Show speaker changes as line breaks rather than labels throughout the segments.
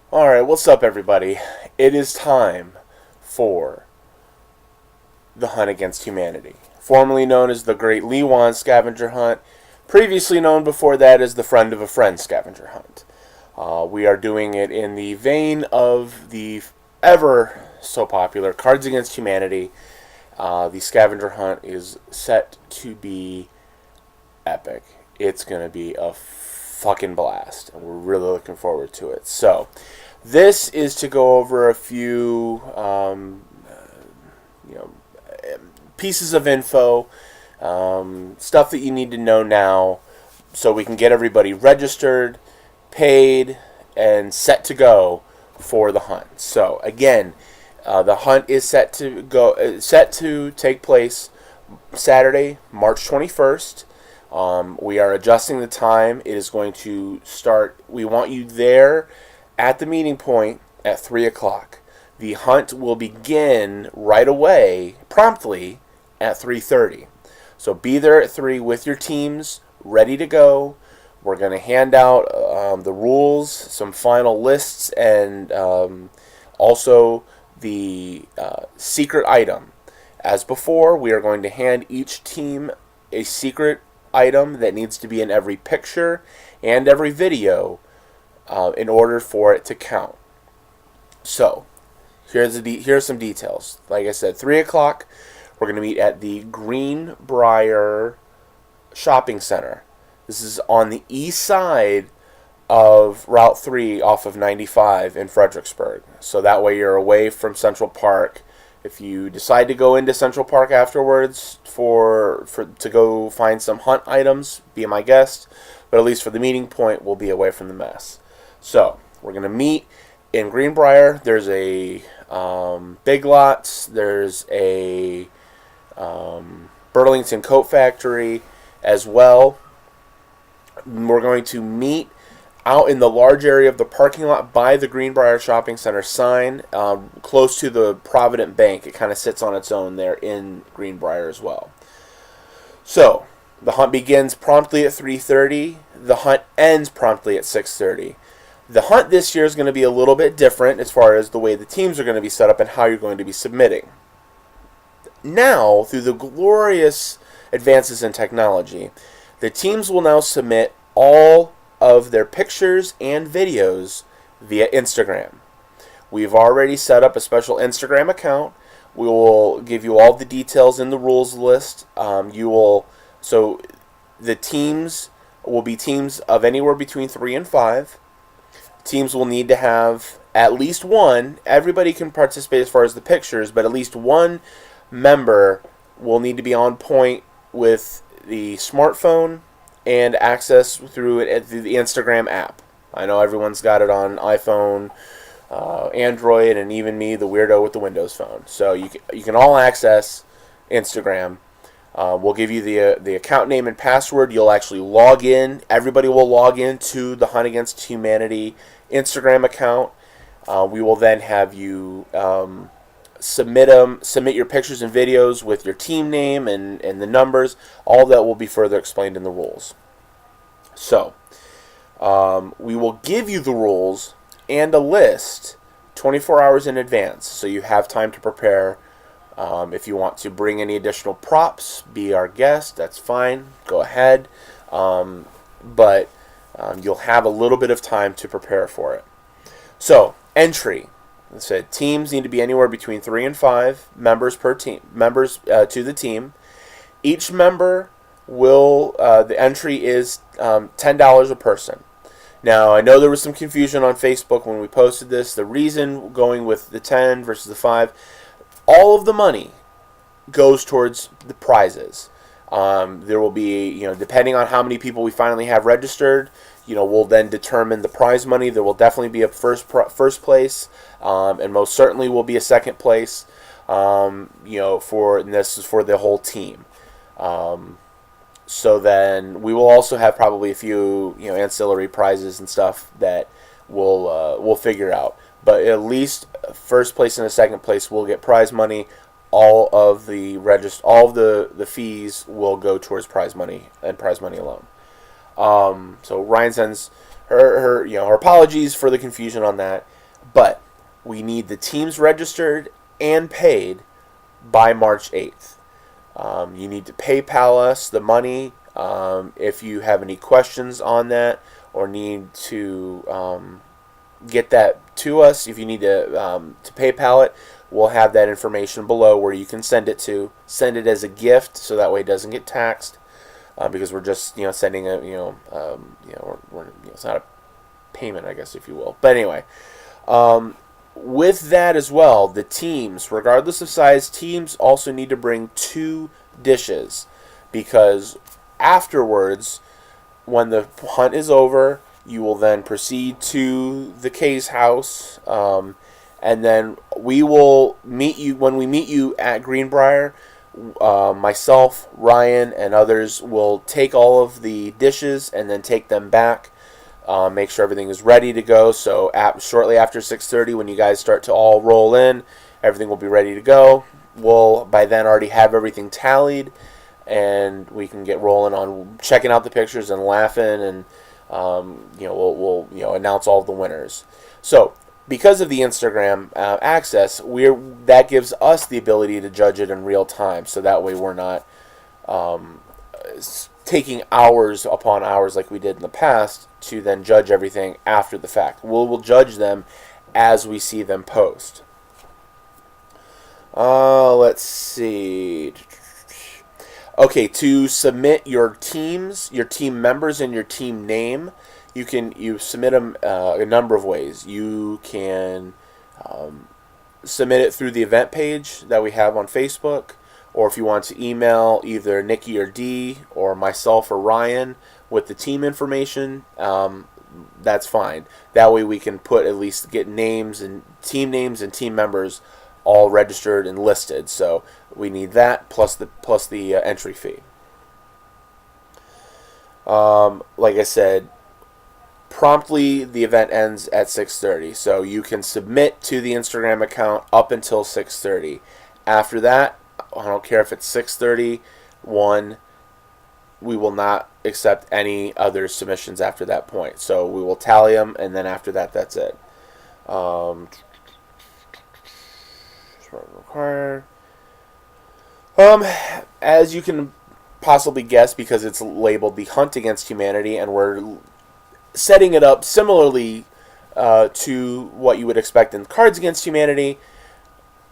Alright, what's up, everybody? It is time for the Hunt Against Humanity, formerly known as the Great Lewan Scavenger Hunt, previously known before that as the Friend of a Friend Scavenger Hunt. We are doing it in the vein of the ever so popular Cards Against Humanity. The scavenger hunt is set to be epic. It's going to be a fucking blast, and we're really looking forward to it. So, this is to go over a few, you know, pieces of info, stuff that you need to know now, so we can get everybody registered, paid, and set to go for the hunt. So, again, the hunt is set to take place Saturday, March 21st. We are adjusting the time. It is going to start. We want you there at the meeting point at 3 o'clock. The hunt will begin right away, promptly, at 3:30. So be there at 3 with your teams ready to go. We're going to hand out the rules, some final lists, and also the secret item. As before, we are going to hand each team a secret item that needs to be in every picture and every video in order for it to count. So, here's some details. Like I said, 3 o'clock, we're going to meet at the Greenbrier Shopping Center. This is on the east side of Route 3 off of 95 in Fredericksburg. So that way you're away from Central Park. If you decide to go into Central Park afterwards to go find some hunt items, be my guest. But at least for the meeting point, we'll be away from the mess. So we're going to meet in Greenbrier. There's a Big Lots. There's a Burlington Coat Factory as well. We're going to meet out in the large area of the parking lot by the Greenbrier Shopping Center sign, close to the Provident Bank. It kind of sits on its own there in Greenbrier as well. So, the hunt begins promptly at 3:30. The hunt ends promptly at 6:30. The hunt this year is going to be a little bit different as far as the way the teams are going to be set up and how you're going to be submitting. Now, through the glorious advances in technology, the teams will now submit all of their pictures and videos via Instagram. We've already set up a special Instagram account. We will give you all the details in the rules list. So the teams will be teams of anywhere between 3 and 5. Teams will need to have at least one. Everybody can participate as far as the pictures, but at least one member will need to be on point with the smartphone and access through the Instagram app. I know everyone's got it on iPhone, Android, and even me, the weirdo with the Windows phone. So you can all access Instagram. We'll give you the account name and password. You'll actually log in. Everybody will log in to the Hunt Against Humanity Instagram account. We will then have you submit your pictures and videos with your team name and the numbers. All that will be further explained in the rules. So, we will give you the rules and a list 24 hours in advance, so you have time to prepare. If you want to bring any additional props, be our guest, that's fine, go ahead. But you'll have a little bit of time to prepare for it. So, entry. I said teams need to be anywhere between 3 and 5 members per team. Members to the team. Each member will the entry is $10 a person. Now I know there was some confusion on Facebook when we posted this. The reason going with the 10 versus the 5, all of the money goes towards the prizes. There will be, depending on how many people we finally have registered, we'll then determine the prize money. There will definitely be a first place, and most certainly will be a second place. And this is for the whole team. So then we will also have probably a few, ancillary prizes and stuff that we'll figure out. But at least first place and a second place will get prize money. All of the fees will go towards prize money and prize money alone. So Ryan sends her apologies for the confusion on that. But we need the teams registered and paid by March 8th. You need to PayPal us the money if you have any questions on that or need to get that to us. If you need to PayPal it, we'll have that information below where you can send it to. Send it as a gift so that way it doesn't get taxed because we're just sending a it's not a payment, I guess, if you will. But anyway. With that as well, the teams, regardless of size, teams also need to bring 2 dishes because afterwards, when the hunt is over, you will then proceed to the K's house, and then we will meet you. When we meet you at Greenbrier, myself, Ryan, and others will take all of the dishes and then take them back. Make sure everything is ready to go. So shortly after 6:30, when you guys start to all roll in, everything will be ready to go. We'll by then already have everything tallied, and we can get rolling on checking out the pictures and laughing, and we'll announce all of the winners. So because of the Instagram access, that gives us the ability to judge it in real time. So that way we're not taking hours upon hours like we did in the past to then judge everything after the fact. We'll judge them as we see them post. Let's see. Okay, to submit your teams, your team members, and your team name, you submit them a number of ways. You can submit it through the event page that we have on Facebook. Or if you want to email either Nikki or Dee or myself or Ryan with the team information, that's fine. That way we can at least get names and team members all registered and listed. So we need that plus the entry fee. Like I said, promptly the event ends at 6:30. So you can submit to the Instagram account up until 6:30. After that, I don't care if it's 6:30, 1, we will not accept any other submissions after that point. So we will tally them, and then after that, that's it. As you can possibly guess, because it's labeled the Hunt Against Humanity, and we're setting it up similarly to what you would expect in Cards Against Humanity,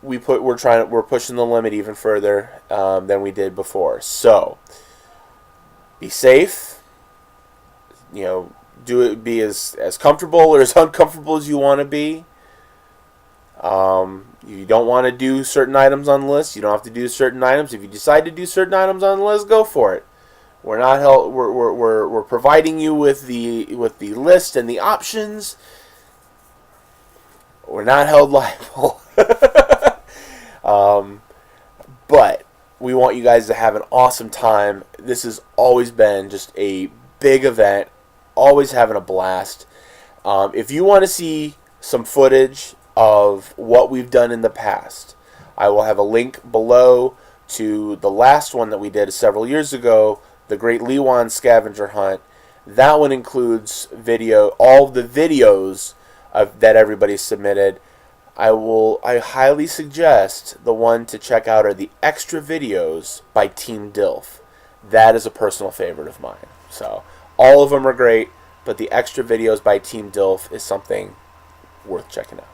we're pushing the limit even further than we did before. So be safe. Be as comfortable or as uncomfortable as you want to be. You don't want to do certain items on the list. You don't have to do certain items. If you decide to do certain items on the list, go for it. We're not we're providing you with the list and the options. We're not held liable. But we want you guys to have an awesome time. This has always been just a big event, always having a blast. If you want to see some footage of what we've done in the past, I will have a link below to the last one that we did several years ago, the Great Lewan Scavenger Hunt. That one includes all the videos that everybody submitted. I highly suggest the one to check out are the extra videos by Team Dilf. That is a personal favorite of mine. So all of them are great, but the extra videos by Team Dilf is something worth checking out.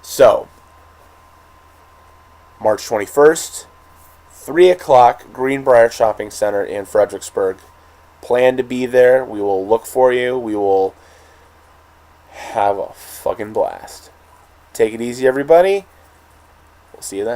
So March 21st, 3 o'clock, Greenbrier Shopping Center in Fredericksburg. Plan to be there. We will look for you. We will have a fucking blast. Take it easy, everybody. We'll see you then.